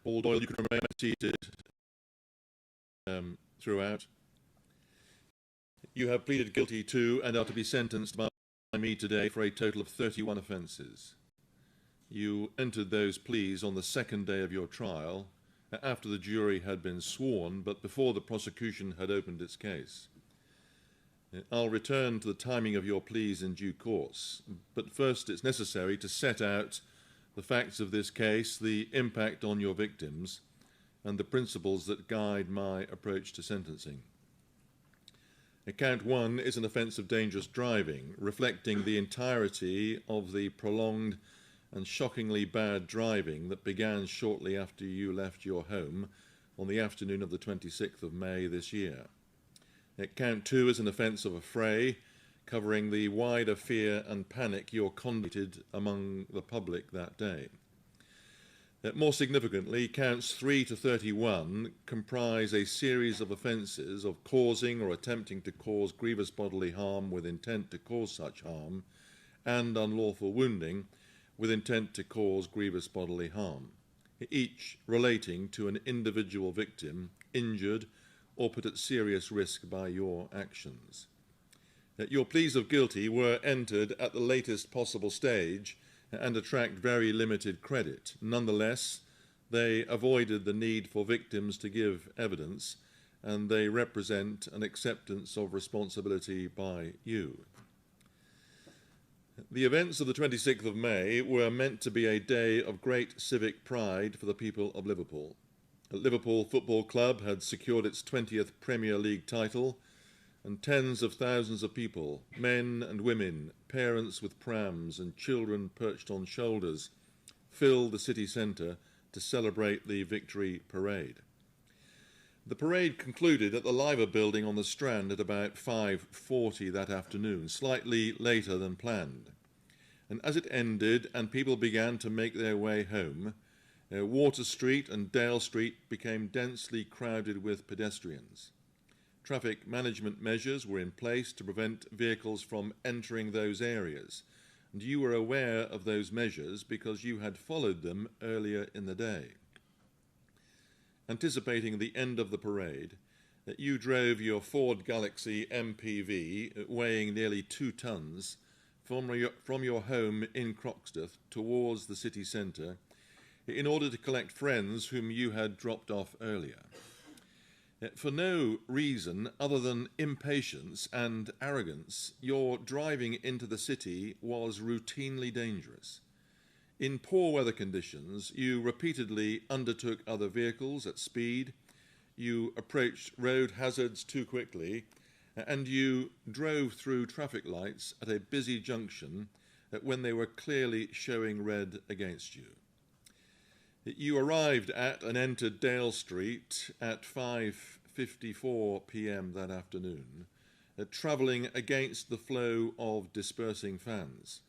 Paul Doyle, you can remain seated throughout. You have pleaded guilty to and are to be sentenced by me today for a total of 31 offences. You entered those pleas on the second day of your trial, after the jury had been sworn, but before the prosecution had opened its case. I'll return to the timing of your pleas in due course, but first it's necessary to set out the facts of this case, the impact on your victims, and the principles that guide my approach to sentencing. Count 1 is an offence of dangerous driving, reflecting the entirety of the prolonged and shockingly bad driving that began shortly after you left your home on the afternoon of the 26th of May this year. Count 2 is an offence of affray, covering the wider fear and panic you conducted among the public that day. More significantly, counts 3 to 31 comprise a series of offences of causing or attempting to cause grievous bodily harm with intent to cause such harm, and unlawful wounding with intent to cause grievous bodily harm, each relating to an individual victim injured or put at serious risk by your actions. Your pleas of guilty were entered at the latest possible stage and attract very limited credit. Nonetheless, they avoided the need for victims to give evidence, and they represent an acceptance of responsibility by you. The events of the 26th of May were meant to be a day of great civic pride for the people of Liverpool. Liverpool Football Club had secured its 20th Premier League title, and tens of thousands of people, men and women, parents with prams and children perched on shoulders, filled the city centre to celebrate the victory parade. The parade concluded at the Liver building on the Strand at about 5:40 that afternoon, slightly later than planned. And as it ended and people began to make their way home, Water Street and Dale Street became densely crowded with pedestrians. Traffic management measures were in place to prevent vehicles from entering those areas, and you were aware of those measures because you had followed them earlier in the day. Anticipating the end of the parade, you drove your Ford Galaxy MPV, weighing nearly 2 tons, from your home in Croxteth towards the city centre in order to collect friends whom you had dropped off earlier. For no reason other than impatience and arrogance, your driving into the city was routinely dangerous. In poor weather conditions, you repeatedly undertook other vehicles at speed, you approached road hazards too quickly, and you drove through traffic lights at a busy junction when they were clearly showing red against you. You arrived at and entered Dale Street at 5:54 p.m. that afternoon, travelling against the flow of dispersing fans.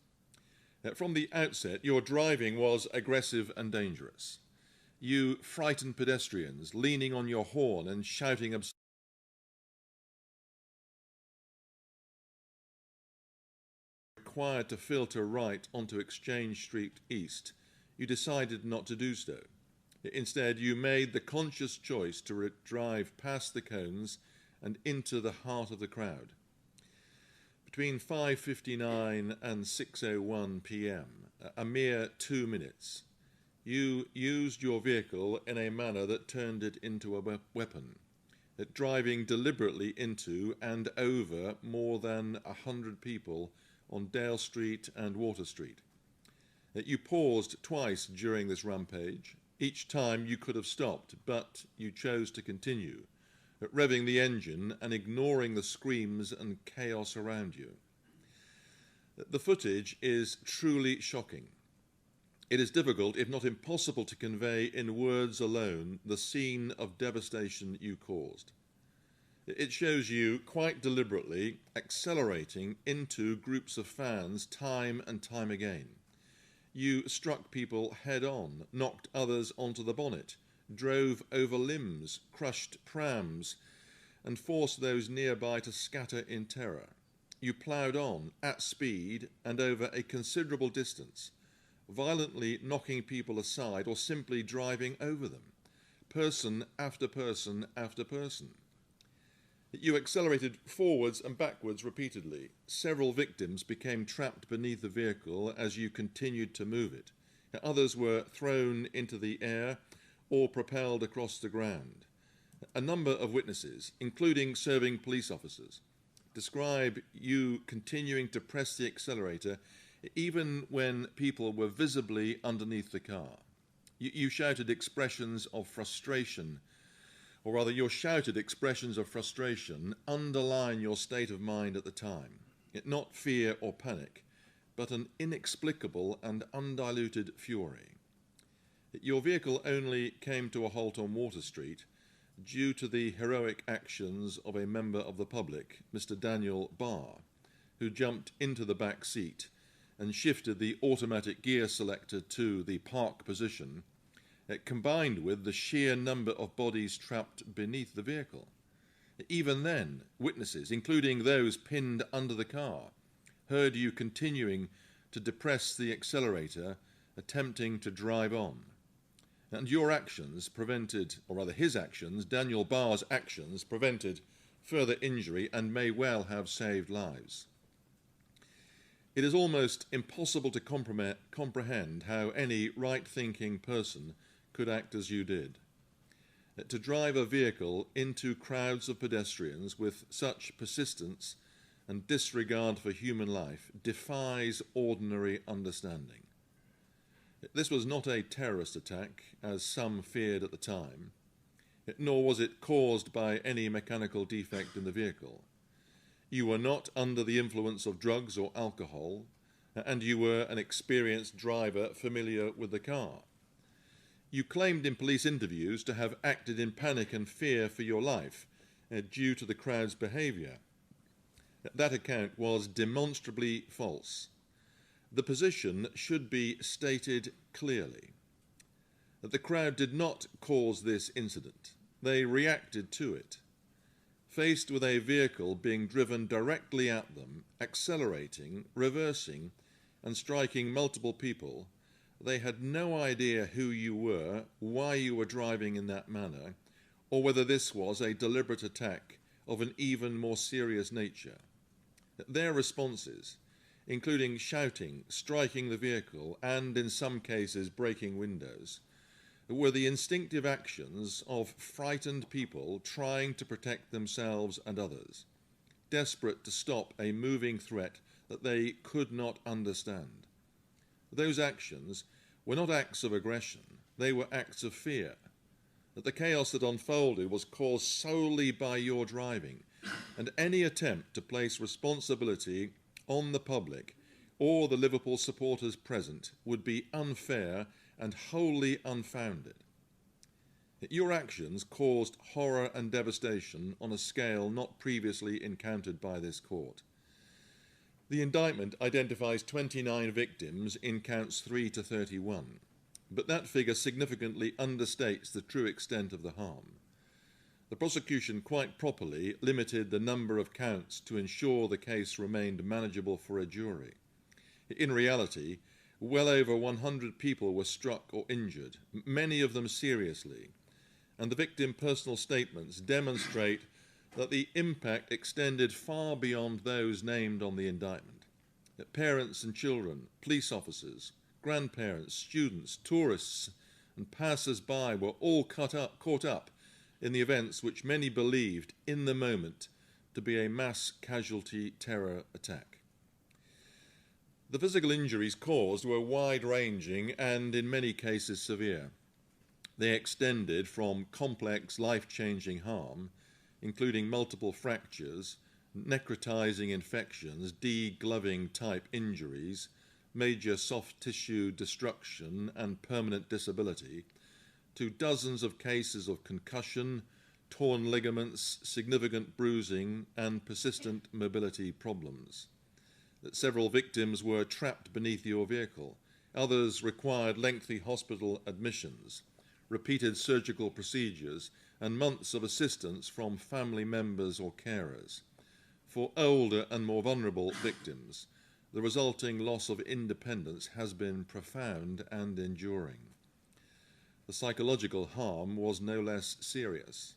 From the outset, your driving was aggressive and dangerous. You frightened pedestrians, leaning on your horn and shouting required to filter right onto Exchange Street East. You decided not to do so. Instead, you made the conscious choice to drive past the cones and into the heart of the crowd. Between 5:59 and 6:01 p.m., a mere 2 minutes, you used your vehicle in a manner that turned it into a weapon, driving deliberately into and over more than 100 people on Dale Street and Water Street. You paused twice during this rampage. Each time you could have stopped, but you chose to continue, revving the engine and ignoring the screams and chaos around you. The footage is truly shocking. It is difficult, if not impossible, to convey in words alone the scene of devastation you caused. It shows you, quite deliberately, accelerating into groups of fans time and time again. You struck people head-on, knocked others onto the bonnet, drove over limbs, crushed prams, and forced those nearby to scatter in terror. You ploughed on, at speed and over a considerable distance, violently knocking people aside or simply driving over them, person after person after person. You accelerated forwards and backwards repeatedly. Several victims became trapped beneath the vehicle as you continued to move it. Others were thrown into the air or propelled across the ground. A number of witnesses, including serving police officers, describe you continuing to press the accelerator even when people were visibly underneath the car. You shouted expressions of frustration, or rather your shouted expressions of frustration underline your state of mind at the time, not fear or panic, but an inexplicable and undiluted fury. Your vehicle only came to a halt on Water Street due to the heroic actions of a member of the public, Mr. Daniel Barr, who jumped into the back seat and shifted the automatic gear selector to the park position, combined with the sheer number of bodies trapped beneath the vehicle. Even then, witnesses, including those pinned under the car, heard you continuing to depress the accelerator, attempting to drive on. And your actions prevented, or rather his actions, Daniel Barr's actions, prevented further injury and may well have saved lives. It is almost impossible to comprehend how any right-thinking person could act as you did. To drive a vehicle into crowds of pedestrians with such persistence and disregard for human life defies ordinary understanding. This was not a terrorist attack, as some feared at the time, nor was it caused by any mechanical defect in the vehicle. You were not under the influence of drugs or alcohol, and you were an experienced driver familiar with the car. You claimed in police interviews to have acted in panic and fear for your life due to the crowd's behaviour. That account was demonstrably false. The position should be stated clearly. That the crowd did not cause this incident. They reacted to it. Faced with a vehicle being driven directly at them, accelerating, reversing, and striking multiple people, they had no idea who you were, why you were driving in that manner, or whether this was a deliberate attack of an even more serious nature. Their responses, including shouting, striking the vehicle, and in some cases breaking windows, were the instinctive actions of frightened people trying to protect themselves and others, desperate to stop a moving threat that they could not understand. Those actions were not acts of aggression, they were acts of fear. That the chaos that unfolded was caused solely by your driving, and any attempt to place responsibility on the public or the Liverpool supporters present would be unfair and wholly unfounded. Your actions caused horror and devastation on a scale not previously encountered by this court. The indictment identifies 29 victims in counts 3 to 31, but that figure significantly understates the true extent of the harm. The prosecution quite properly limited the number of counts to ensure the case remained manageable for a jury. In reality, well over 100 people were struck or injured, many of them seriously, and the victim personal statements demonstrate that the impact extended far beyond those named on the indictment. That parents and children, police officers, grandparents, students, tourists, and passers-by were all caught up in the events which many believed in the moment to be a mass casualty terror attack. The physical injuries caused were wide-ranging and in many cases severe. They extended from complex life-changing harm, including multiple fractures, necrotizing infections, degloving type injuries, major soft tissue destruction and permanent disability, to dozens of cases of concussion, torn ligaments, significant bruising, and persistent mobility problems. That several victims were trapped beneath your vehicle. Others required lengthy hospital admissions, repeated surgical procedures, and months of assistance from family members or carers. For older and more vulnerable victims, the resulting loss of independence has been profound and enduring. The psychological harm was no less serious.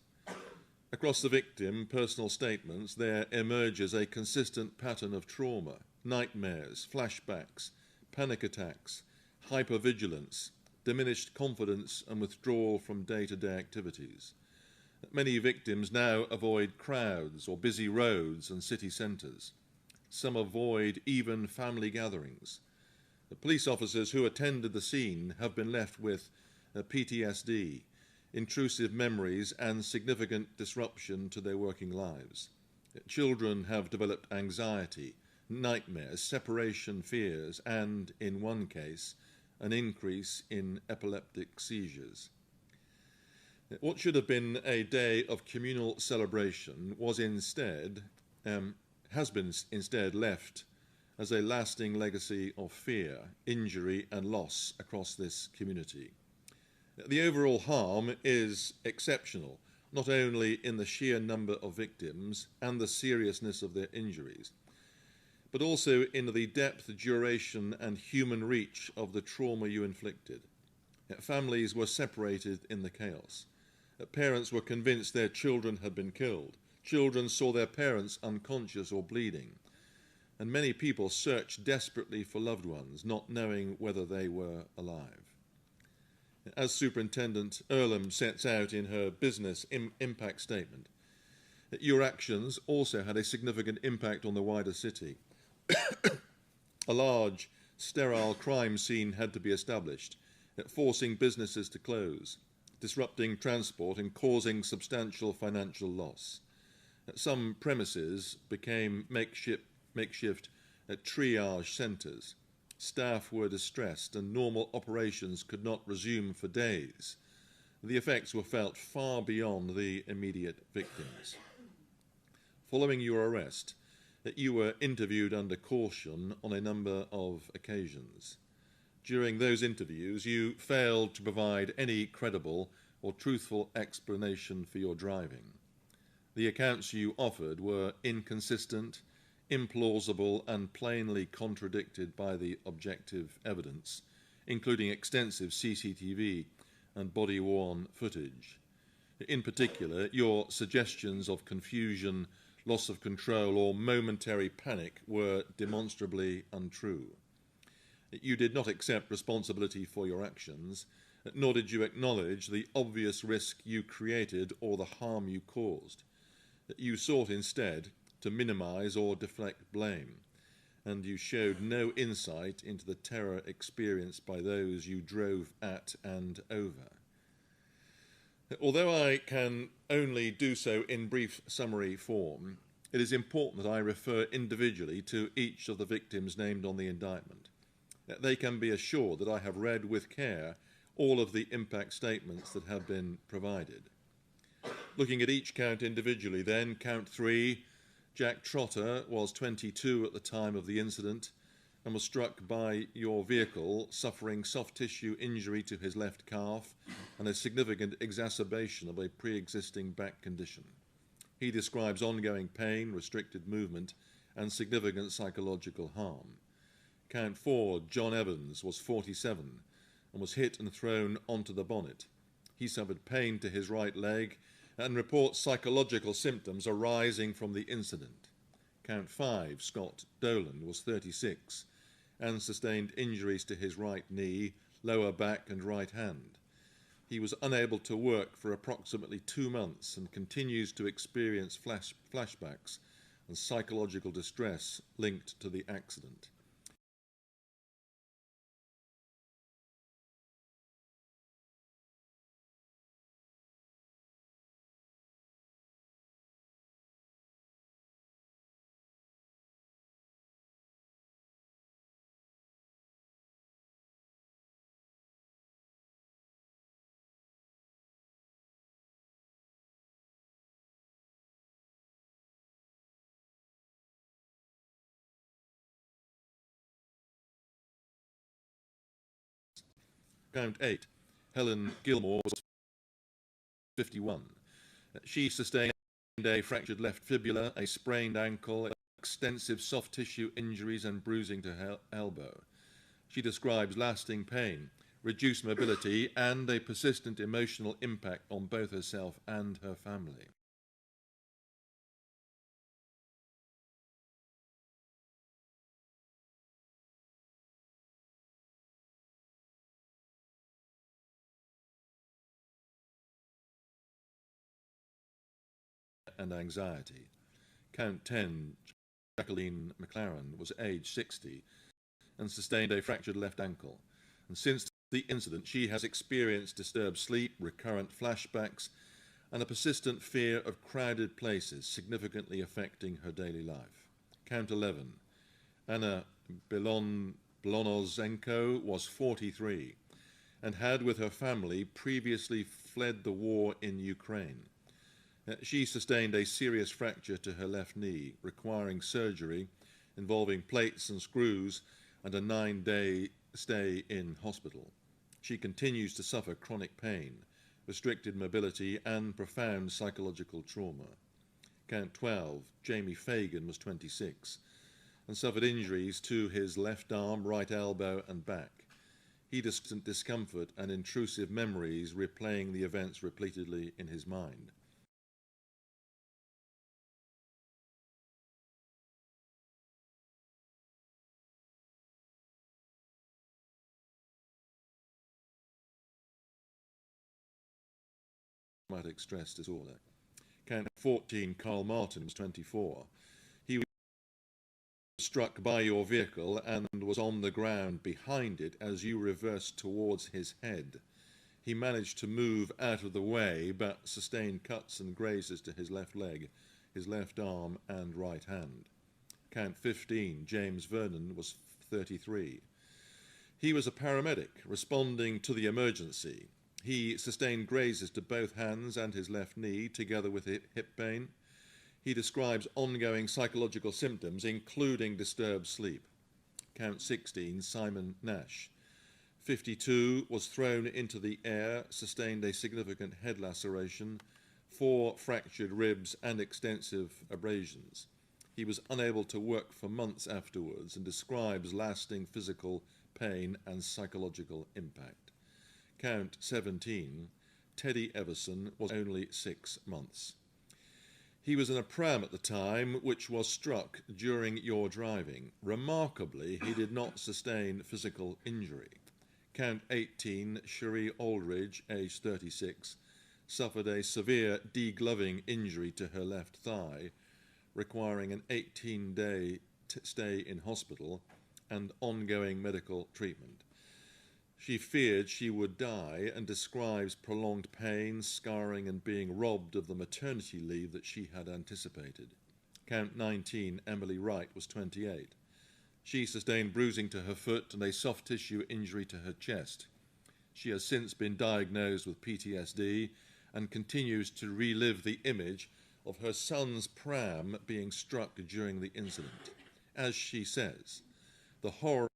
Across the victim personal statements, there emerges a consistent pattern of trauma, nightmares, flashbacks, panic attacks, hypervigilance, diminished confidence and withdrawal from day-to-day activities. Many victims now avoid crowds or busy roads and city centres. Some avoid even family gatherings. The police officers who attended the scene have been left with PTSD, intrusive memories and significant disruption to their working lives. Children have developed anxiety, nightmares, separation fears, and, in one case, an increase in epileptic seizures. What should have been a day of communal celebration has been instead left as a lasting legacy of fear, injury, and loss across this community. The overall harm is exceptional, not only in the sheer number of victims and the seriousness of their injuries, but also in the depth, duration, and human reach of the trauma you inflicted. Families were separated in the chaos. Parents were convinced their children had been killed. Children saw their parents unconscious or bleeding. And many people searched desperately for loved ones, not knowing whether they were alive. As Superintendent Earlham sets out in her business impact statement, your actions also had a significant impact on the wider city. A large, sterile crime scene had to be established, forcing businesses to close, disrupting transport and causing substantial financial loss. Some premises became makeshift triage centres. Staff were distressed and normal operations could not resume for days. The effects were felt far beyond the immediate victims. Following your arrest, you were interviewed under caution on a number of occasions. During those interviews, you failed to provide any credible or truthful explanation for your driving. The accounts you offered were inconsistent, implausible, and plainly contradicted by the objective evidence, including extensive CCTV and body-worn footage. In particular, your suggestions of confusion, loss of control, or momentary panic were demonstrably untrue. You did not accept responsibility for your actions, nor did you acknowledge the obvious risk you created or the harm you caused. You sought instead to minimise or deflect blame, and you showed no insight into the terror experienced by those you drove at and over. Although I can only do so in brief summary form, it is important that I refer individually to each of the victims named on the indictment. They can be assured that I have read with care all of the impact statements that have been provided. Looking at each count individually then, count 3, Jack Trotter was 22 at the time of the incident and was struck by your vehicle, suffering soft tissue injury to his left calf and a significant exacerbation of a pre-existing back condition. He describes ongoing pain, restricted movement, and significant psychological harm. Count 4, John Evans, was 47 and was hit and thrown onto the bonnet. He suffered pain to his right leg and reports psychological symptoms arising from the incident. Count 5, Scott Dolan, was 36 and sustained injuries to his right knee, lower back and right hand. He was unable to work for approximately 2 months and continues to experience flashbacks and psychological distress linked to the accident. Count 8, Helen Gilmore, was 51. She sustained a fractured left fibula, a sprained ankle, extensive soft tissue injuries and bruising to her elbow. She describes lasting pain, reduced mobility, and a persistent emotional impact on both herself and her family. And anxiety. Count 10, Jacqueline McLaren, was aged 60 and sustained a fractured left ankle. And since the incident, she has experienced disturbed sleep, recurrent flashbacks, and a persistent fear of crowded places, significantly affecting her daily life. Count 11, Anna Belonozenko was 43 and had, with her family, previously fled the war in Ukraine. She sustained a serious fracture to her left knee, requiring surgery involving plates and screws and a 9-day stay in hospital. She continues to suffer chronic pain, restricted mobility, and profound psychological trauma. Count 12, Jamie Fagan, was 26 and suffered injuries to his left arm, right elbow, and back. He distant discomfort and intrusive memories, replaying the events repeatedly in his mind. Traumatic stress disorder. Count 14, Carl Martin, was 24. He was struck by your vehicle and was on the ground behind it as you reversed towards his head. He managed to move out of the way, but sustained cuts and grazes to his left leg, his left arm, and right hand. Count 15, James Vernon, was 33. He was a paramedic responding to the emergency. He sustained grazes to both hands and his left knee, together with hip pain. He describes ongoing psychological symptoms, including disturbed sleep. Count 16, Simon Nash. 52, was thrown into the air, sustained a significant head laceration, 4 fractured ribs, and extensive abrasions. He was unable to work for months afterwards and describes lasting physical pain and psychological impact. Count 17, Teddy Everson, was only 6 months. He was in a pram at the time, which was struck during your driving. Remarkably, he did not sustain physical injury. Count 18, Cherie Aldridge, aged 36, suffered a severe degloving injury to her left thigh, requiring an 18-day stay in hospital and ongoing medical treatment. She feared she would die and describes prolonged pain, scarring, and being robbed of the maternity leave that she had anticipated. Count 19, Emily Wright, was 28. She sustained bruising to her foot and a soft tissue injury to her chest. She has since been diagnosed with PTSD and continues to relive the image of her son's pram being struck during the incident. As she says, the horror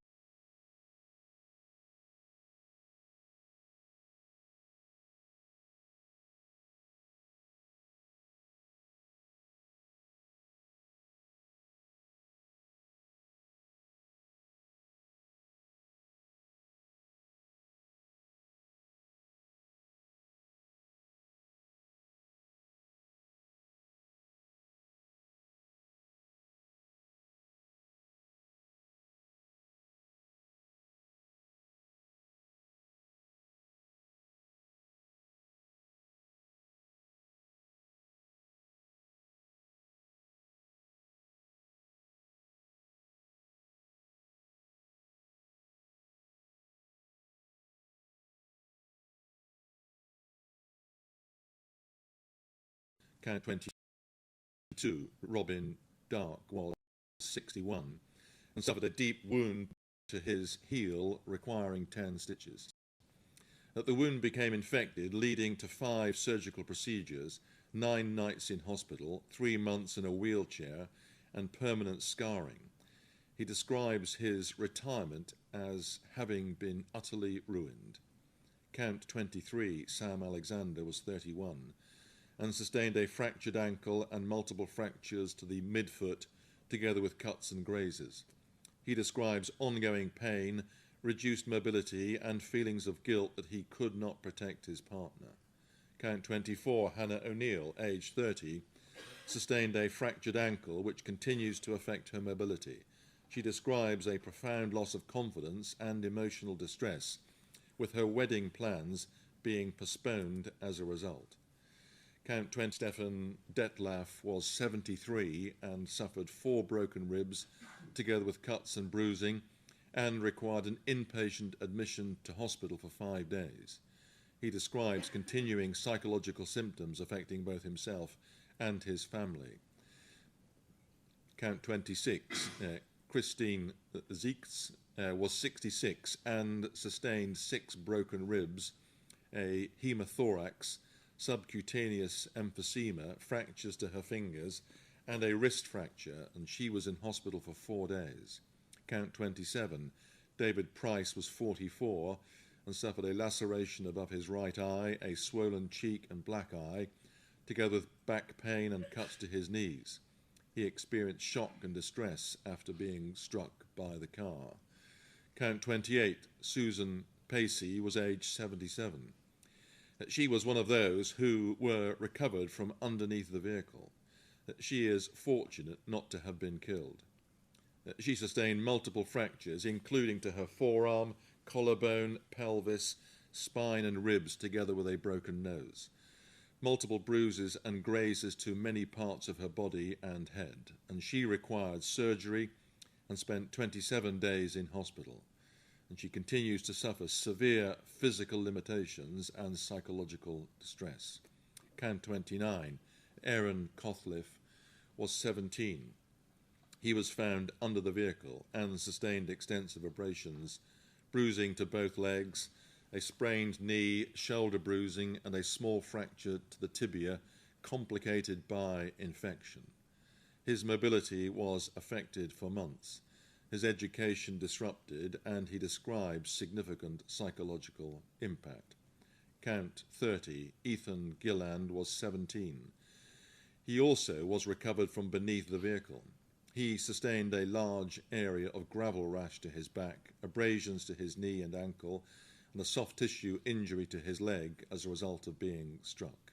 Count 22, Robin Dark, was 61 and suffered a deep wound to his heel, requiring 10 stitches. That the wound became infected, leading to 5 surgical procedures, 9 nights in hospital, 3 months in a wheelchair, and permanent scarring. He describes his retirement as having been utterly ruined. Count 23, Sam Alexander, was 31 and sustained a fractured ankle and multiple fractures to the midfoot together with cuts and grazes. He describes ongoing pain, reduced mobility, and feelings of guilt that he could not protect his partner. Count 24, Hannah O'Neill, aged 30, sustained a fractured ankle which continues to affect her mobility. She describes a profound loss of confidence and emotional distress, with her wedding plans being postponed as a result. Count 20, Stefan Detlaff, was 73 and suffered 4 broken ribs, together with cuts and bruising, and required an inpatient admission to hospital for 5 days. He describes continuing psychological symptoms affecting both himself and his family. Count 26, Christine Zieks, was 66 and sustained 6 broken ribs, a hemothorax, subcutaneous emphysema, fractures to her fingers, and a wrist fracture, and she was in hospital for 4 days. Count 27, David Price, was 44 and suffered a laceration above his right eye, a swollen cheek and black eye, together with back pain and cuts to his knees. He experienced shock and distress after being struck by the car. Count 28, Susan Pacey, was aged 77. She was one of those who were recovered from underneath the vehicle. She is fortunate not to have been killed. She sustained multiple fractures, including to her forearm, collarbone, pelvis, spine and ribs, together with a broken nose. Multiple bruises and grazes to many parts of her body and head, and she required surgery and spent 27 days in hospital. And she continues to suffer severe physical limitations and psychological distress. Count 29, Aaron Cothliff, was 17. He was found under the vehicle and sustained extensive abrasions, bruising to both legs, a sprained knee, shoulder bruising, and a small fracture to the tibia, complicated by infection. His mobility was affected for months, his education disrupted, and he describes significant psychological impact. Count 30, Ethan Gilland, was 17. He also was recovered from beneath the vehicle. He sustained a large area of gravel rash to his back, abrasions to his knee and ankle, and a soft tissue injury to his leg as a result of being struck.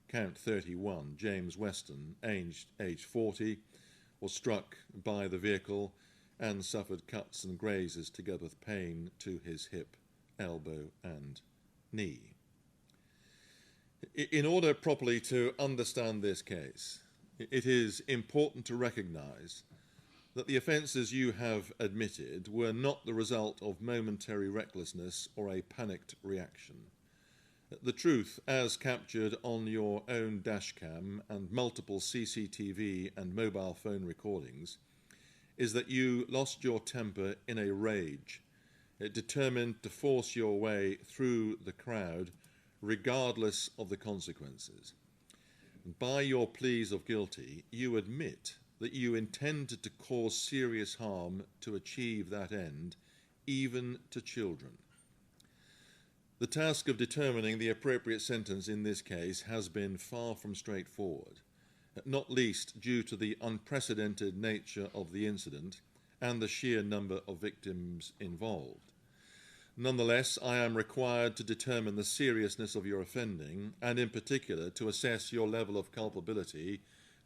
Count 31, James Weston, aged 40, was struck by the vehicle and suffered cuts and grazes together with pain to his hip, elbow and knee. In order properly to understand this case, it is important to recognise that the offences you have admitted were not the result of momentary recklessness or a panicked reaction. The truth, as captured on your own dashcam and multiple CCTV and mobile phone recordings, is that you lost your temper in a rage, determined to force your way through the crowd regardless of the consequences. By your pleas of guilty, you admit that you intended to cause serious harm to achieve that end, even to children. The task of determining the appropriate sentence in this case has been far from straightforward, not least due to the unprecedented nature of the incident and the sheer number of victims involved. Nonetheless, I am required to determine the seriousness of your offending, and in particular to assess your level of culpability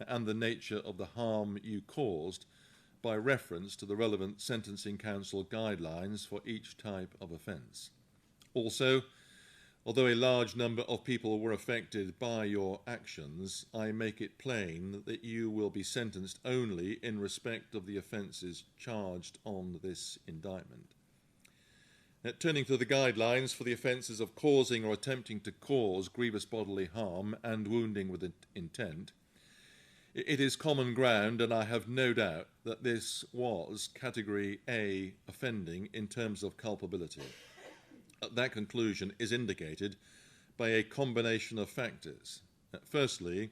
and the nature of the harm you caused by reference to the relevant Sentencing Council guidelines for each type of offence. Also, although a large number of people were affected by your actions, I make it plain that you will be sentenced only in respect of the offences charged on this indictment. Turning to the guidelines for the offences of causing or attempting to cause grievous bodily harm and wounding with intent, it is common ground, and I have no doubt that this was Category A offending in terms of culpability. That conclusion is indicated by a combination of factors. Firstly,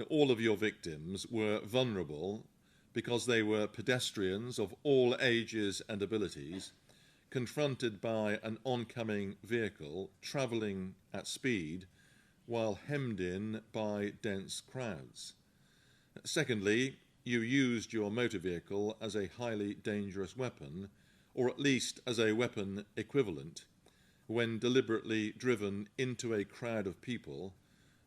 all of your victims were vulnerable because they were pedestrians of all ages and abilities, confronted by an oncoming vehicle travelling at speed while hemmed in by dense crowds. Secondly, you used your motor vehicle as a highly dangerous weapon, or at least as a weapon equivalent, when deliberately driven into a crowd of people.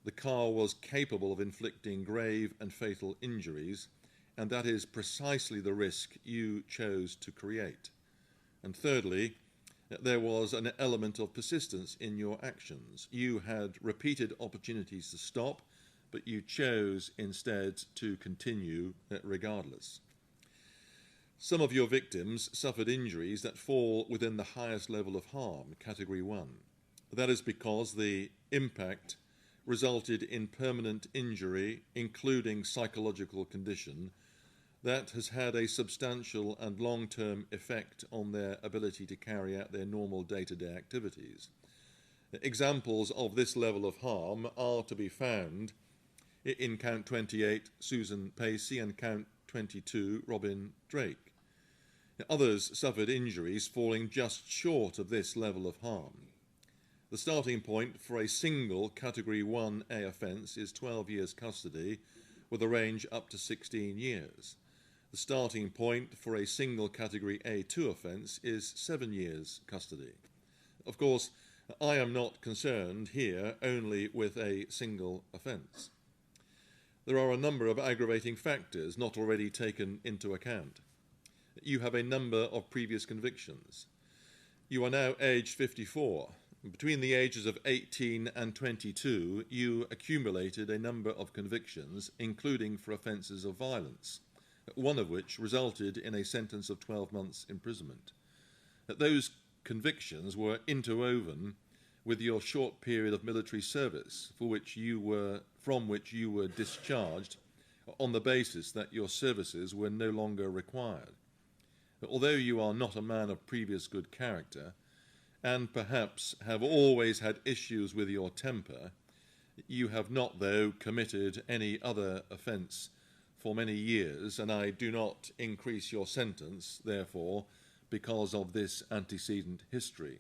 The car was capable of inflicting grave and fatal injuries, and that is precisely the risk you chose to create. And thirdly, there was an element of persistence in your actions. You had repeated opportunities to stop, but you chose instead to continue regardless. Some of your victims suffered injuries that fall within the highest level of harm, Category 1. That is because the impact resulted in permanent injury, including psychological condition, that has had a substantial and long-term effect on their ability to carry out their normal day-to-day activities. Examples of this level of harm are to be found in Count 28, Susan Pacey, and Count 22, Robin Drake. Others suffered injuries falling just short of this level of harm. The starting point for a single Category 1A offence is 12 years custody, with a range up to 16 years. The starting point for a single Category A2 offence is 7 years custody. Of course, I am not concerned here only with a single offence. There are a number of aggravating factors not already taken into account. You have a number of previous convictions. You are now aged 54. Between the ages of 18 and 22, you accumulated a number of convictions, including for offences of violence, one of which resulted in a sentence of 12 months imprisonment. Those convictions were interwoven with your short period of military service, from which you were discharged on the basis that your services were no longer required. Although you are not a man of previous good character, and perhaps have always had issues with your temper, you have not, though, committed any other offence for many years, and I do not increase your sentence, therefore, because of this antecedent history.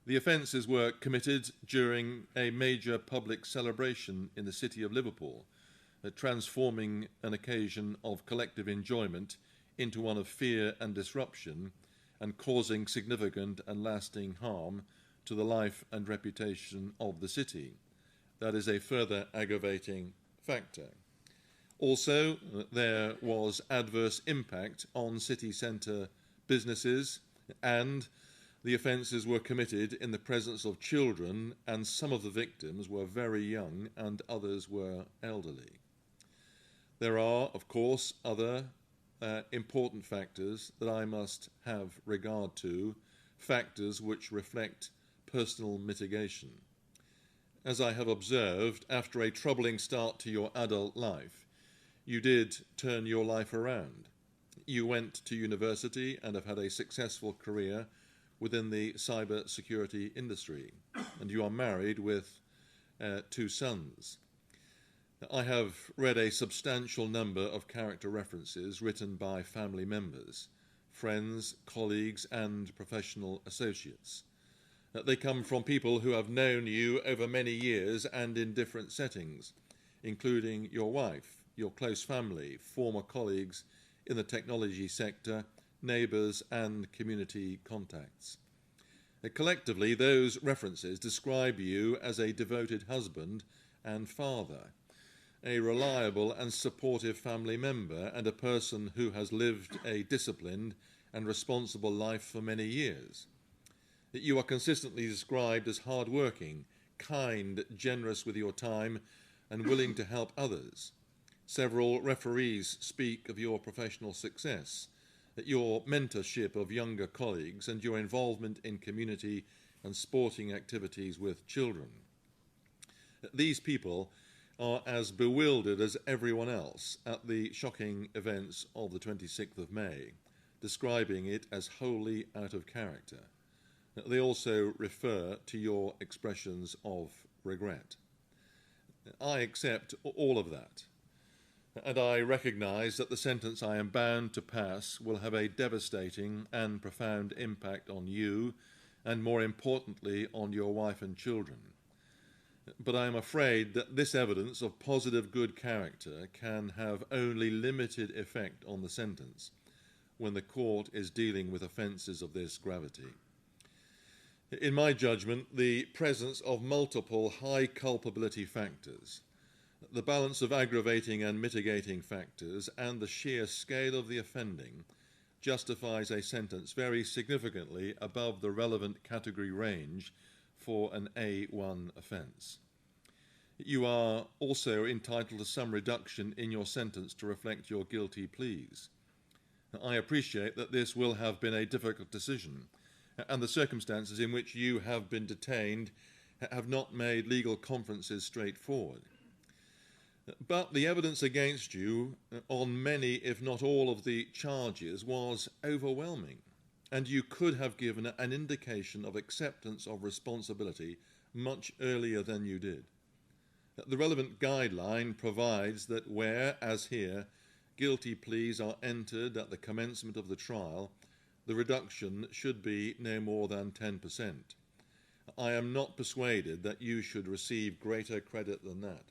The offences were committed during a major public celebration in the city of Liverpool, transforming an occasion of collective enjoyment into one of fear and disruption, and causing significant and lasting harm to the life and reputation of the city. That is a further aggravating factor. Also, there was adverse impact on city centre businesses, and the offences were committed in the presence of children, and some of the victims were very young and others were elderly. There are, of course, other important factors that I must have regard to, factors which reflect personal mitigation. As I have observed, after a troubling start to your adult life, you did turn your life around. You went to university and have had a successful career within the cyber security industry, and you are married with 2 sons. I have read a substantial number of character references written by family members, friends, colleagues, and professional associates. They come from people who have known you over many years and in different settings, including your wife, your close family, former colleagues in the technology sector, neighbours, and community contacts. Collectively, those references describe you as a devoted husband and father, a reliable and supportive family member, and a person who has lived a disciplined and responsible life for many years. You are consistently described as hard-working, kind, generous with your time, and willing to help others. Several referees speak of your professional success, your mentorship of younger colleagues, and your involvement in community and sporting activities with children. These people are as bewildered as everyone else at the shocking events of the 26th of May, describing it as wholly out of character. They also refer to your expressions of regret. I accept all of that, and I recognise that the sentence I am bound to pass will have a devastating and profound impact on you, and more importantly on your wife and children. But I am afraid that this evidence of positive good character can have only limited effect on the sentence when the court is dealing with offences of this gravity. In my judgment, the presence of multiple high culpability factors, the balance of aggravating and mitigating factors, and the sheer scale of the offending justifies a sentence very significantly above the relevant category range for an A1 offence. You are also entitled to some reduction in your sentence to reflect your guilty pleas. I appreciate that this will have been a difficult decision, and the circumstances in which you have been detained have not made legal conferences straightforward. But the evidence against you on many, if not all, of the charges was overwhelming, and you could have given an indication of acceptance of responsibility much earlier than you did. The relevant guideline provides that where, as here, guilty pleas are entered at the commencement of the trial, the reduction should be no more than 10%. I am not persuaded that you should receive greater credit than that.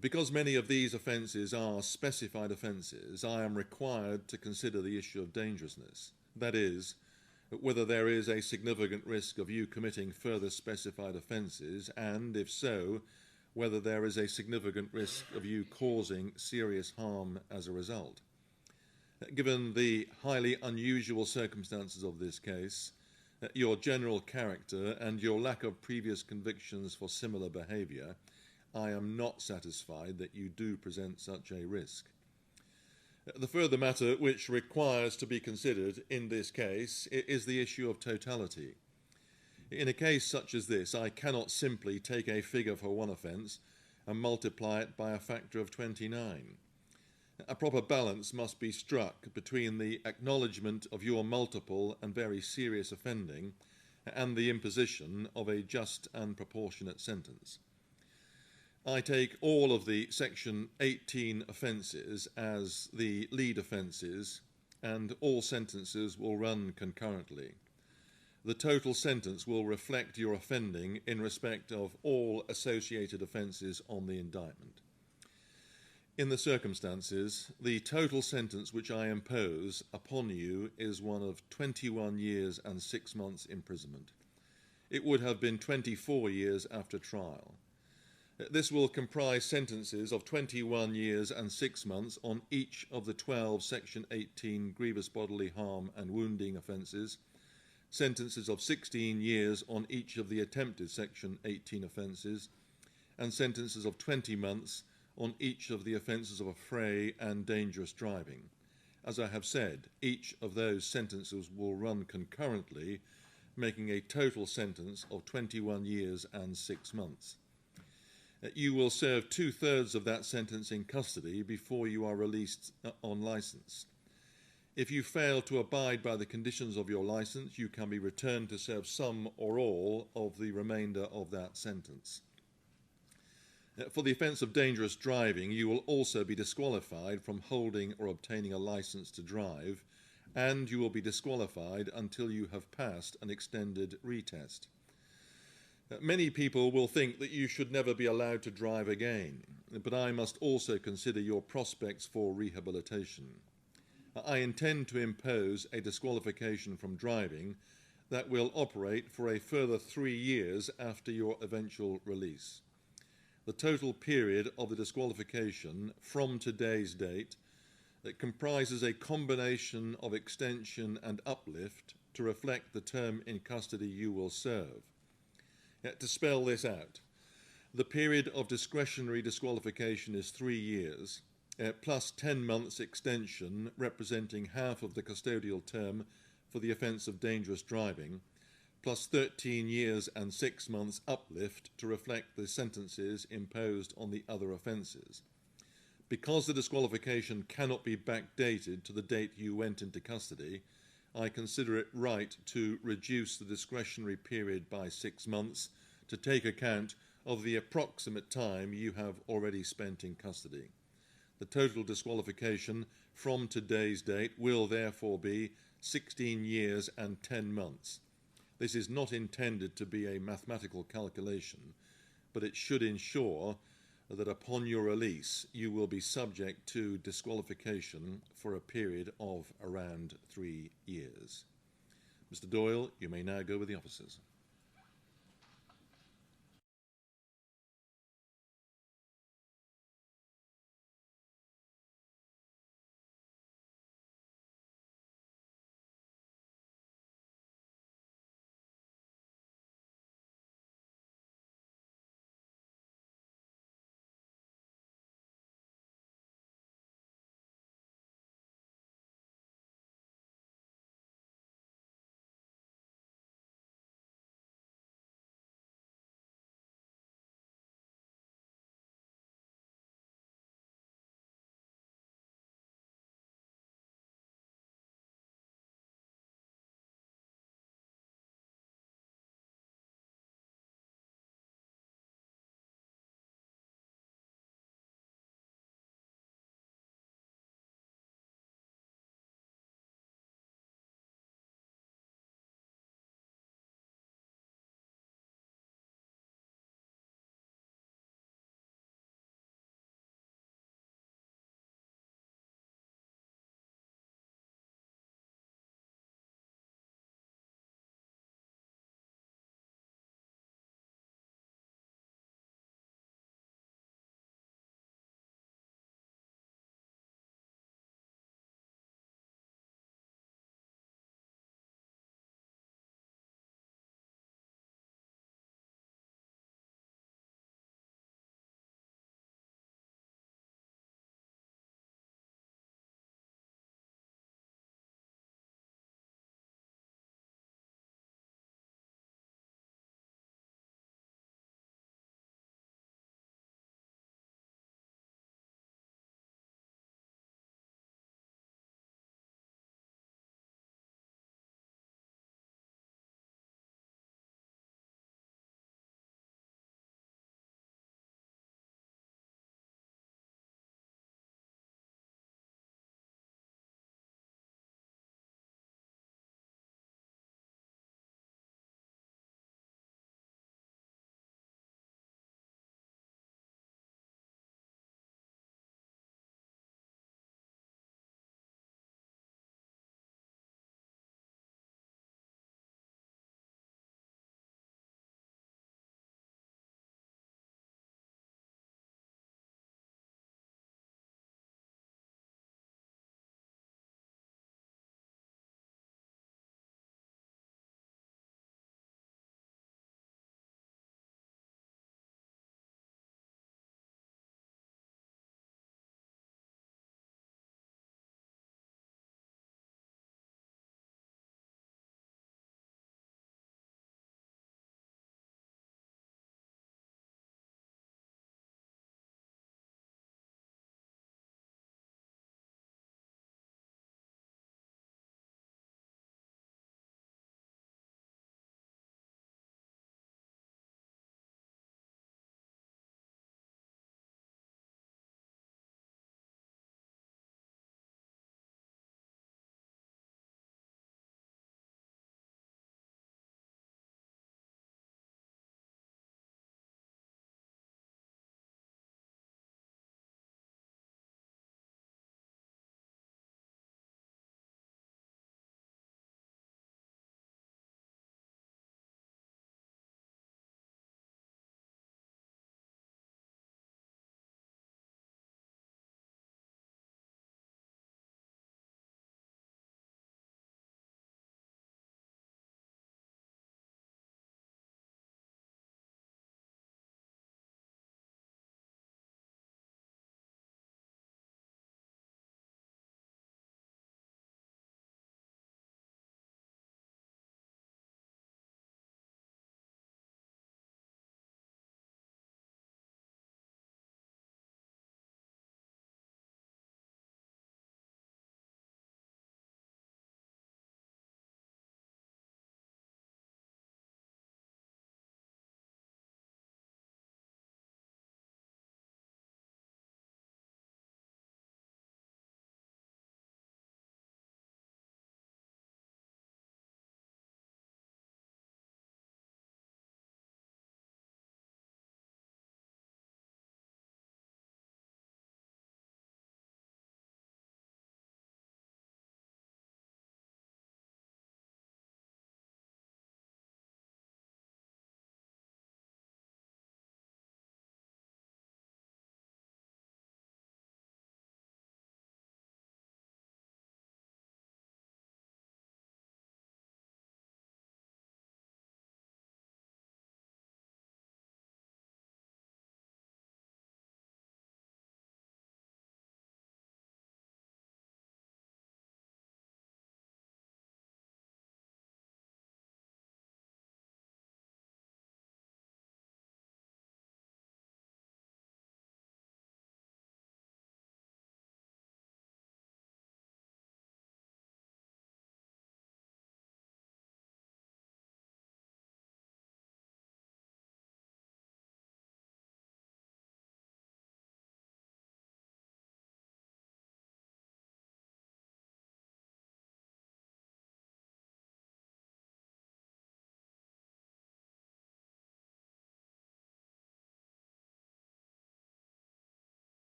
Because many of these offences are specified offences, I am required to consider the issue of dangerousness. That is, whether there is a significant risk of you committing further specified offences, and, if so, whether there is a significant risk of you causing serious harm as a result. Given the highly unusual circumstances of this case, your general character, and your lack of previous convictions for similar behaviour, I am not satisfied that you do present such a risk. The further matter which requires to be considered in this case is the issue of totality. In a case such as this, I cannot simply take a figure for one offence and multiply it by a factor of 29. A proper balance must be struck between the acknowledgement of your multiple and very serious offending and the imposition of a just and proportionate sentence. I take all of the Section 18 offences as the lead offences, and all sentences will run concurrently. The total sentence will reflect your offending in respect of all associated offences on the indictment. In the circumstances, the total sentence which I impose upon you is one of 21 years and 6 months imprisonment. It would have been 24 years after trial. This will comprise sentences of 21 years and 6 months on each of the 12 Section 18 grievous bodily harm and wounding offences, sentences of 16 years on each of the attempted Section 18 offences, and sentences of 20 months on each of the offences of affray and dangerous driving. As I have said, each of those sentences will run concurrently, making a total sentence of 21 years and 6 months. You will serve 2/3 of that sentence in custody before you are released on licence. If you fail to abide by the conditions of your licence, you can be returned to serve some or all of the remainder of that sentence. For the offence of dangerous driving, you will also be disqualified from holding or obtaining a licence to drive, and you will be disqualified until you have passed an extended retest. Many people will think that you should never be allowed to drive again, but I must also consider your prospects for rehabilitation. I intend to impose a disqualification from driving that will operate for a further 3 years after your eventual release. The total period of the disqualification from today's date that comprises a combination of extension and uplift to reflect the term in custody you will serve. To spell this out, the period of discretionary disqualification is 3 years, plus 10 months extension representing half of the custodial term for the offence of dangerous driving, plus 13 years and 6 months uplift to reflect the sentences imposed on the other offences. Because the disqualification cannot be backdated to the date you went into custody, I consider it right to reduce the discretionary period by 6 months to take account of the approximate time you have already spent in custody. The total disqualification from today's date will therefore be 16 years and 10 months. This is not intended to be a mathematical calculation. but it should ensure that upon your release you will be subject to disqualification for a period of around 3 years. Mr. Doyle, you may now go with the officers.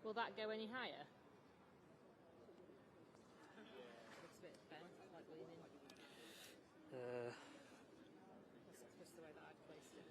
Will that go any higher? Looks a bit bent, like leaning. That's just the way that I've placed it.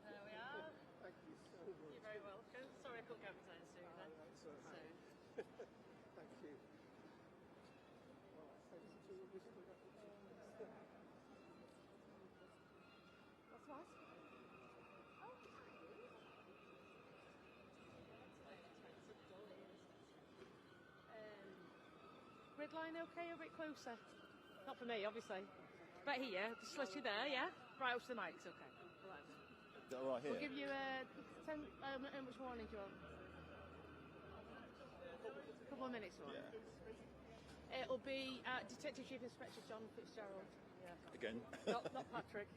There we are. Thank you so much. You're very welcome. Sorry I couldn't get my signs sooner. That's all right. Thank you. That's nice. Grid line okay, a bit closer? Not for me, obviously. Right here, just literally there, yeah? Right up to the mics, okay. Right. Is that right here? We'll give you 10, how much warning do you want? A couple of minutes more. Yeah. It'll be Detective Chief Inspector John Fitzgerald. Yeah. Again? Not Patrick.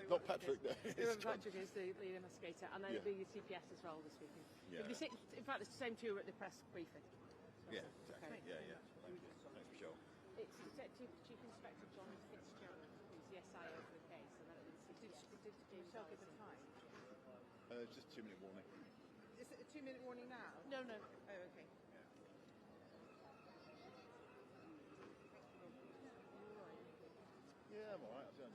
Not Patrick, no. Whoever Patrick is the lead investigator, and then Yeah. it'll be the CPS as well this weekend. Yeah. It'll be in fact, it's the same two at the press briefing. Yeah, exactly. Okay. Yeah, yeah. Thank you. Thanks, Michelle. It's Detective Chief Inspector John Fitzgerald, who's the SIO for the case, and then it'll be the CPS. Did Michelle give a time? Just a 2-minute warning. Is it a 2-minute warning now? No, no. Oh, okay. Yeah, I'm alright. Yeah,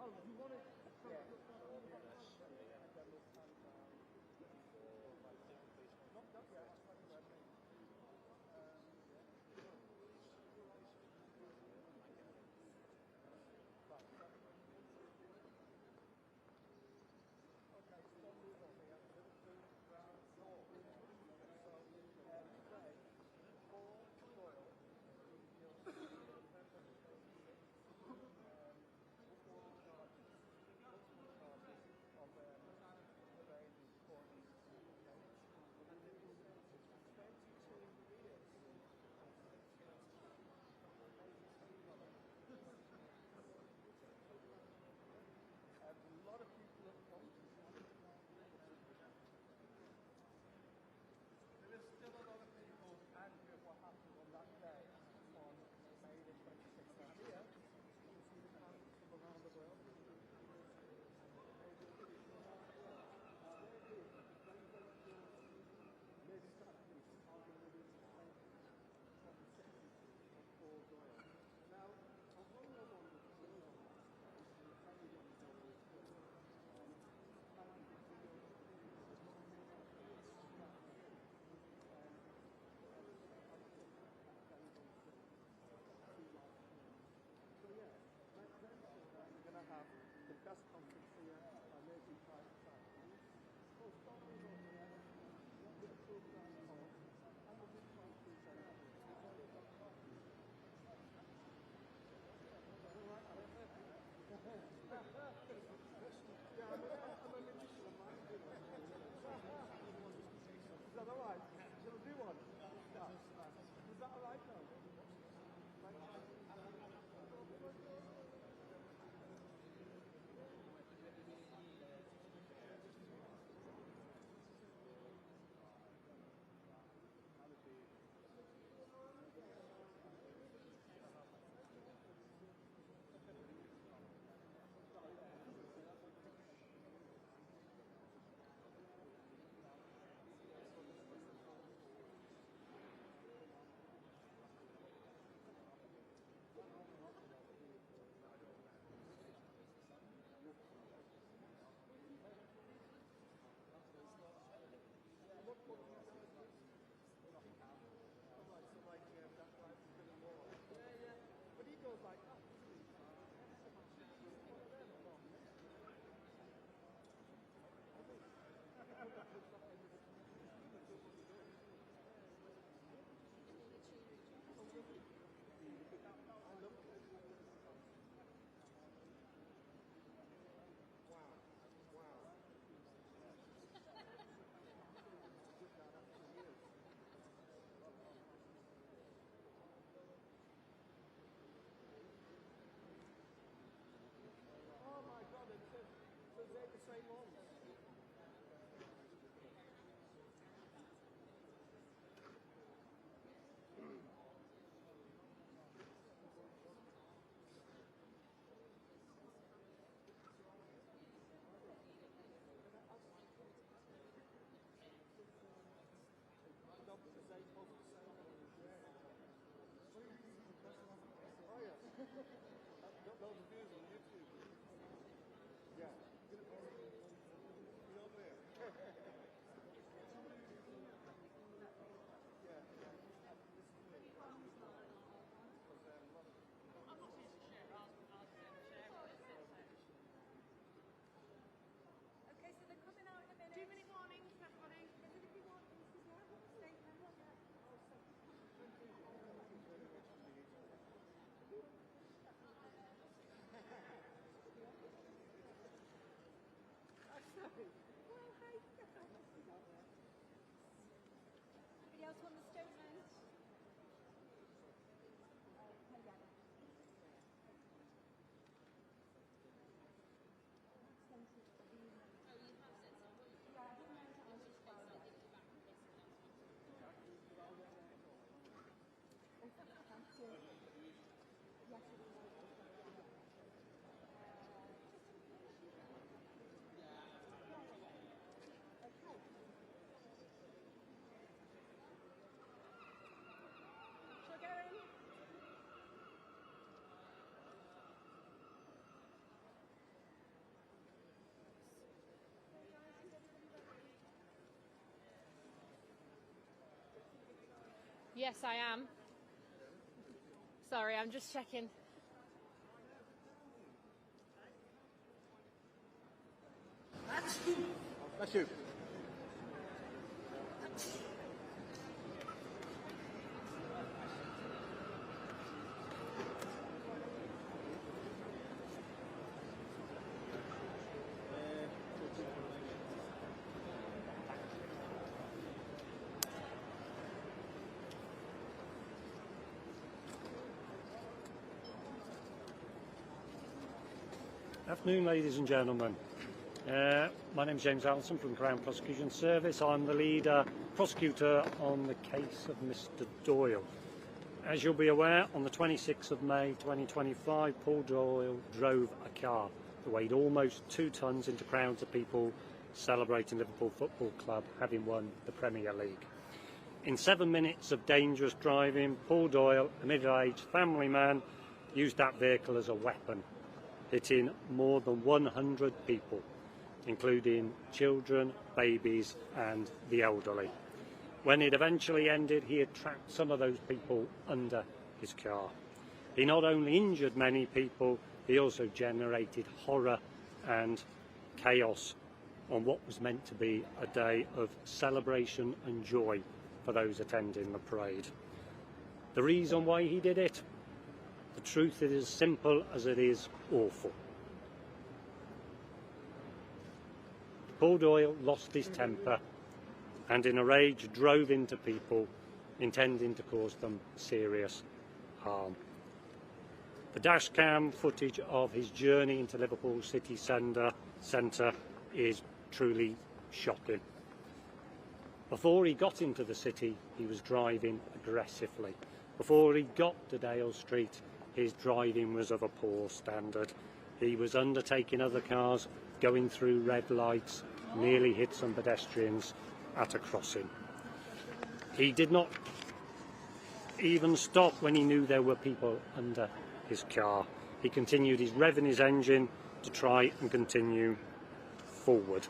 Oh, do you want to? Yeah. Not yet. A lot of people have come to there is still a lot of people angry at what happened on that day on May the 26th. And here, you can see the fans from around the world. Maybe Saturday, Paul Doyle. Now, although no one was have the best conference here by making private time. So start with Liverpool and Paul, and we'll just try to say that. Yeah, I'm a musician of mine. Is that alright? Shall I do one? Is that alright now? But he goes like, oh, so they're the same ones. Oh yeah. Got loads of views on YouTube. Yeah. You know there. Yeah. Okay, so they're coming out in a minute. 2-minute warning for everybody. Is it if you want to stay well, hi. Anybody else want the statement? Yes, I am. Sorry, I'm just checking. That's you. Afternoon, ladies and gentlemen. My name is James Allison from the Crown Prosecution Service. I'm the lead prosecutor on the case of Mr. Doyle. As you'll be aware, on the 26th of May 2025, Paul Doyle drove a car that weighed almost 2 tonnes into crowds of people celebrating Liverpool Football Club having won the Premier League. In 7 minutes of dangerous driving, Paul Doyle, a middle-aged family man, used that vehicle as a weapon, hitting more than 100 people, including children, babies and the elderly. When it eventually ended, he had trapped some of those people under his car. He not only injured many people, he also generated horror and chaos on what was meant to be a day of celebration and joy for those attending the parade. The reason why he did it? The truth is as simple as it is awful. Paul Doyle lost his temper and in a rage drove into people, intending to cause them serious harm. The dashcam footage of his journey into Liverpool city centre is truly shocking. Before he got into the city, he was driving aggressively. Before he got to Dale Street, his driving was of a poor standard. He was undertaking other cars, going through red lights, nearly hit some pedestrians at a crossing. He did not even stop when he knew there were people under his car. He continued revving his engine to try and continue forward.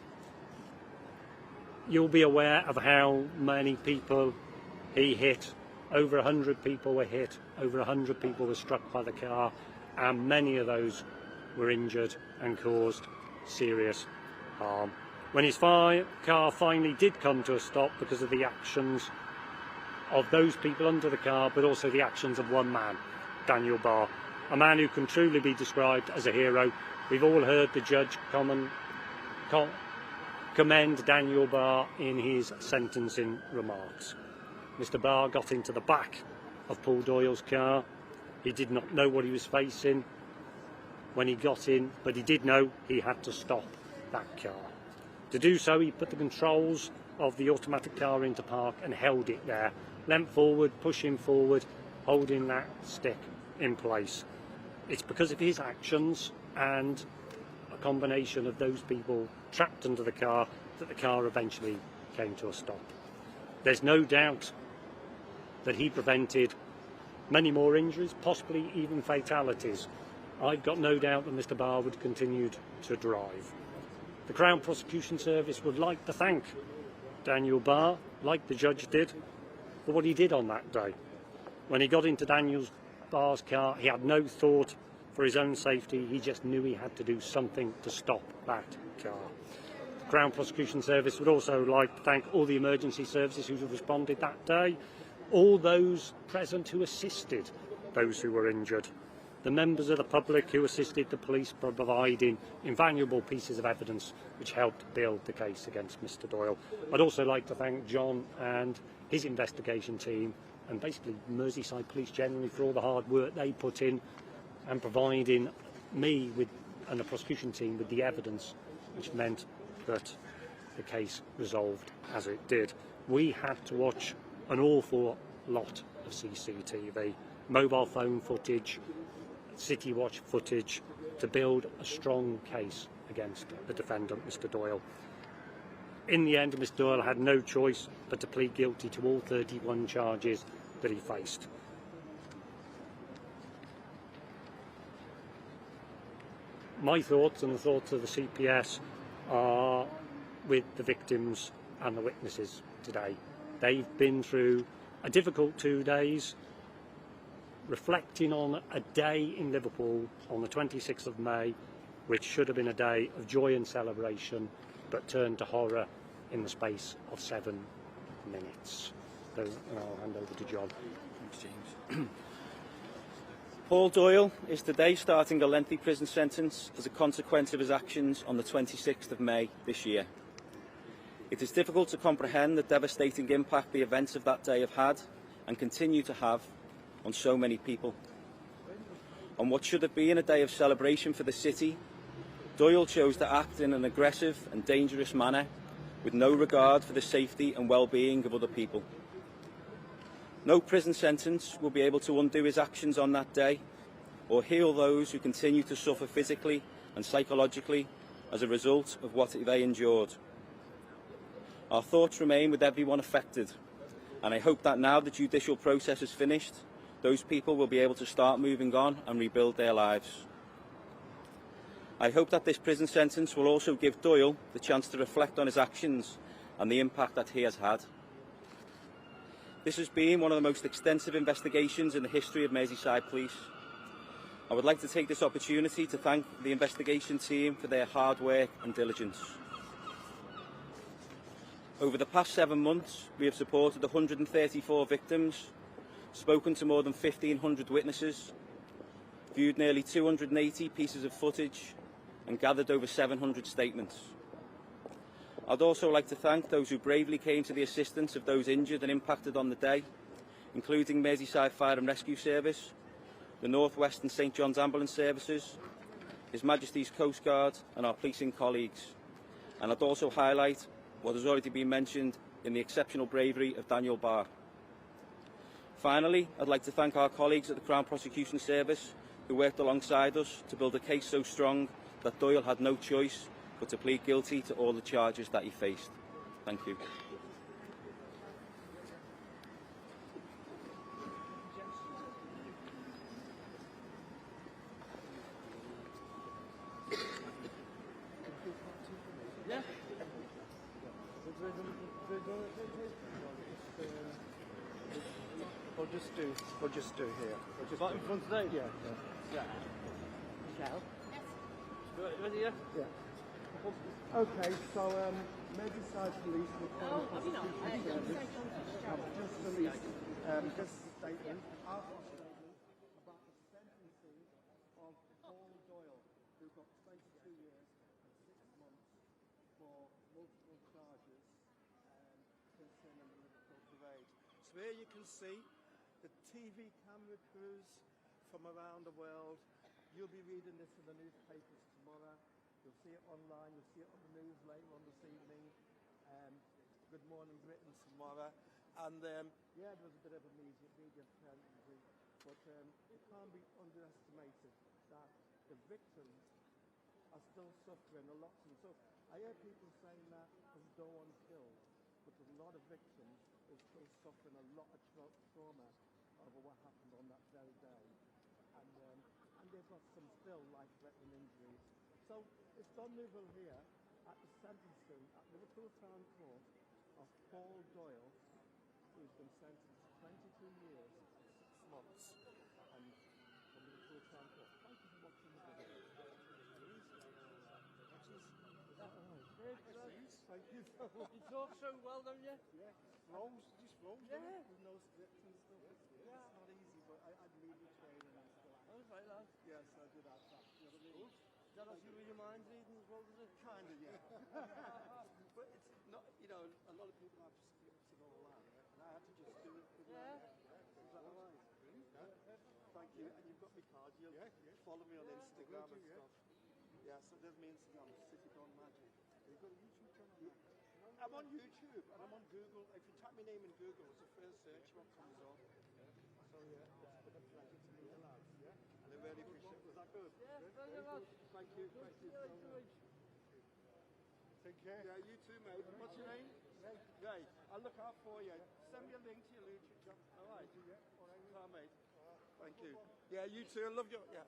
You'll be aware of how many people he hit. Over 100 people were hit, over 100 people were struck by the car, and many of those were injured and caused serious harm. When his car finally did come to a stop because of the actions of those people under the car, but also the actions of one man, Daniel Barr, a man who can truly be described as a hero. We've all heard the judge commend Daniel Barr in his sentencing remarks. Mr. Barr got into the back of Paul Doyle's car. He did not know what he was facing when he got in, but he did know he had to stop that car. To do so, he put the controls of the automatic car into park and held it there, leant forward, pushing forward, holding that stick in place. It's because of his actions and a combination of those people trapped under the car that the car eventually came to a stop. There's no doubt that he prevented many more injuries, possibly even fatalities. I've got no doubt that Mr. Barr would continue to drive. The Crown Prosecution Service would like to thank Daniel Barr, like the judge did, for what he did on that day. When he got into Daniel Barr's car, he had no thought for his own safety. He just knew he had to do something to stop that car. The Crown Prosecution Service would also like to thank all the emergency services who responded that day, all those present who assisted those who were injured, the members of the public who assisted the police by providing invaluable pieces of evidence which helped build the case against Mr. Doyle. I'd also like to thank John and his investigation team and basically Merseyside Police generally for all the hard work they put in and providing me and the prosecution team with the evidence which meant that the case resolved as it did. We had to watch an awful lot of CCTV, mobile phone footage, City Watch footage to build a strong case against the defendant, Mr. Doyle. In the end, Mr. Doyle had no choice but to plead guilty to all 31 charges that he faced. My thoughts and the thoughts of the CPS are with the victims and the witnesses today. They've been through a difficult 2 days, reflecting on a day in Liverpool on the 26th of May, which should have been a day of joy and celebration, but turned to horror in the space of 7 minutes. So I'll hand over to John. Thanks, James. Paul Doyle is today starting a lengthy prison sentence as a consequence of his actions on the 26th of May this year. It is difficult to comprehend the devastating impact the events of that day have had and continue to have on so many people. On what should have been a day of celebration for the city, Doyle chose to act in an aggressive and dangerous manner with no regard for the safety and well-being of other people. No prison sentence will be able to undo his actions on that day or heal those who continue to suffer physically and psychologically as a result of what they endured. Our thoughts remain with everyone affected, and I hope that now the judicial process is finished, those people will be able to start moving on and rebuild their lives. I hope that this prison sentence will also give Doyle the chance to reflect on his actions and the impact that he has had. This has been one of the most extensive investigations in the history of Merseyside Police. I would like to take this opportunity to thank the investigation team for their hard work and diligence. Over the past 7 months, we have supported 134 victims, spoken to more than 1,500 witnesses, viewed nearly 280 pieces of footage, and gathered over 700 statements. I'd also like to thank those who bravely came to the assistance of those injured and impacted on the day, including Merseyside Fire and Rescue Service, the North West and St John's Ambulance Services, His Majesty's Coast Guard and our policing colleagues. And I'd also highlight what has already been mentioned in the exceptional bravery of Daniel Barr. Finally, I'd like to thank our colleagues at the Crown Prosecution Service who worked alongside us to build a case so strong that Doyle had no choice but to plead guilty to all the charges that he faced. Thank you. We'll just do here. We'll just Right in front today? Yeah. Michelle? Ready, yeah? Yeah. Okay, so Merseyside Police and the Crown Prosecution Service have just released this statement, our statement, about the sentencing of Paul Doyle, who got 22 years and 6 months for multiple charges concerning the Liverpool parade. So here you can see the TV camera crews from around the world. You'll be reading this in the newspapers tomorrow. You'll see it online. You'll see it on the news later on this evening. Good Morning Britain tomorrow. And yeah, there was a bit of a media frenzy, but it can't be underestimated that the victims are still suffering a lot. So I hear people saying that there's no one killed, but there's a lot of victims who are still suffering a lot of trauma over what happened on that very day, and they've got some still life-threatening injuries. So it's done Liverpool here at the sentencing at Liverpool Town Court of Paul Doyle, who's been sentenced to 22 years and 6 months, and from Liverpool Town Court. Thank you for watching the video. Thank you so much. You talk so well, don't you? Yeah, just flows. Yeah. With no script and stuff. Yeah. It's not easy, but I need the training and stuff. Oh, right, lad. Yes, I did that. You know what I mean? That has you with your mind reading as well, does it? Kind of, yeah. But it's not, a lot of people have scripts and all that, and I had to just do it with Yeah. Is that all right? Thank you. And you've got my card. You'll follow me on Instagram and stuff. Yeah, so there's my Instagram, City Magic. You've got a YouTube channel? I'm on YouTube and I'm on Google. If you type my name in Google, it's the first search what comes up. So yeah, it's been a pleasure to meet you lads. And I really appreciate it. Was that good? Yeah, very good. Thank you. Thank you so much. Take care. Yeah, you too, mate. What's your name? Ray. I'll look out for you. Send me a link to your YouTube channel. All right. All right, mate. Thank you. Yeah, you too. I love you. Yeah.